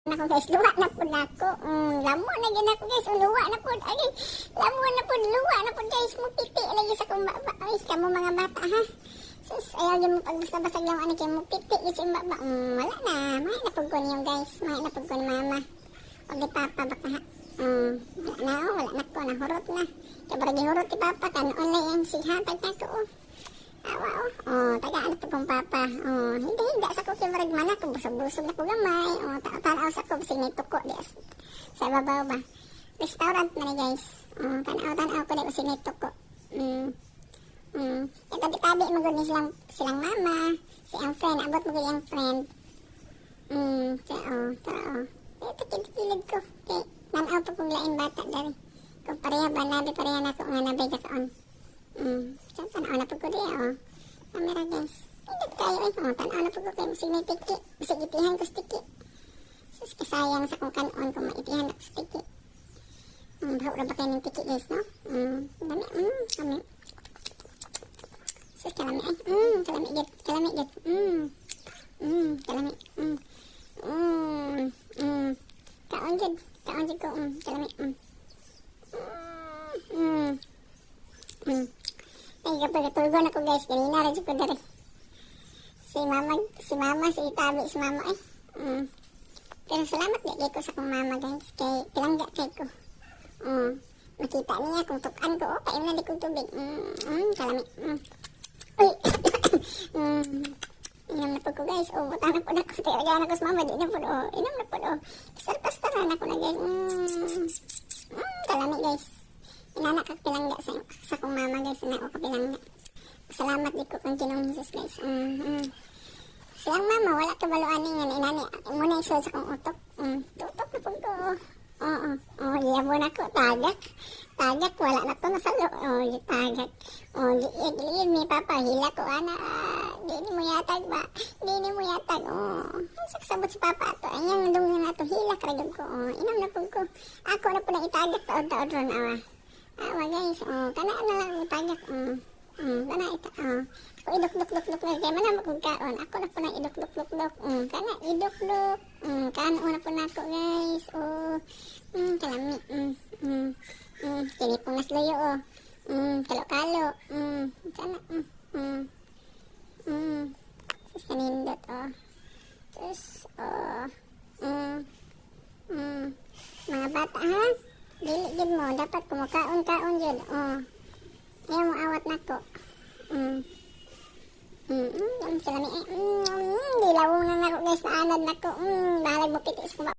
Ako guys, luwa na po na ako. Lamo na gina ako guys, luwa na po. Ay, lamo na po, luwa na po guys. Mupiti lagi sa kumbaba. Ay, kamu mga bata ha. Sus, ayaw yung pagbasa-basag lang ano kayo mupiti. Kasi mbaba, wala na. May napagkon yung guys. May napagkon mama. Huwag ni papa baka ha. Wala na wala na ko. Nahurot na. Kabaragi hurot ni papa. Kanoon lang yung sighatag na ko. Awa tagaan po kong papa. Hindi sa ko kimarag man ako. Busog-busog na ko gamay. Tanaw sa ko. Sinito ko. Sa babaw ba. Restaurant na ni guys. Tanaw ko na sinito ko. Tabi-tabi magod silang mama. Si ang friend. Abot magod yung friend. Tikid-tikilid ko. Okay. Nanaw po kong lain bata dari. Kung pareha ba nabi pareha na ako nga nabay ka kaon. Tanaw na po ko diya camera guys. Hindi kayo tanaw na po ko kayo masig may tiki. Masig itihan ko stiki. Sus kasayang sa kong kanon kung maitihan ako stiki. Bahura ba kayo ng tiki guys no? Dami kami. Sus kalami kalami git. Kalami git. Kalami. Kaon jud ko kalami. Ay, kapag tulgon ako guys, ganina rin ko dari. Si mama, si Itabi, si mama Pero salamat di ko sa kong mama guys, kay pilangga kay ko. Makita niya kung tukan ko, paim na di kong tubig. Kalami. Uy! Inom na po ko guys, butang na po na ko. Tiyagayan ako sa mama, di na po inom na po Pastar-pastaran ako na guys. Kalami guys. Inanak kag pilangga sa kong mama guys na ako kapilangga. Salamat di ko kang Ginoong Jesus guys. Silang mama wala ka baluan nga inani muna isol sa kong utok. Tutok na pud ko. Iya mo na ko tagak wala na to nasalo. Tagak. Gilid mi papa hila ko ana. Dini mo yatag ba? Dini mo yatag. Saksabot si papa to. Ayang dungin na to hila kragod ko. Inam na pud ko. Ako na pud itagak taod-taod ron awa. Awa guys, kana na lang itagak. Kana ito. Ako idok-dok-dok na kay man akong kaon. Ako na po nang idok-dok-dok. Kana idok-dok. Kaano na po nako guys. Kalami. Kini pong nasloyo kalo-kalo. Kana. Sus kanindot Sus mga bata ha. Dili gid mo dapat kumakaon-kaon jud. Ayaw mo awat nako. Kalami. Dilawong na nako guys na anad nako. Bahalag mo piti sa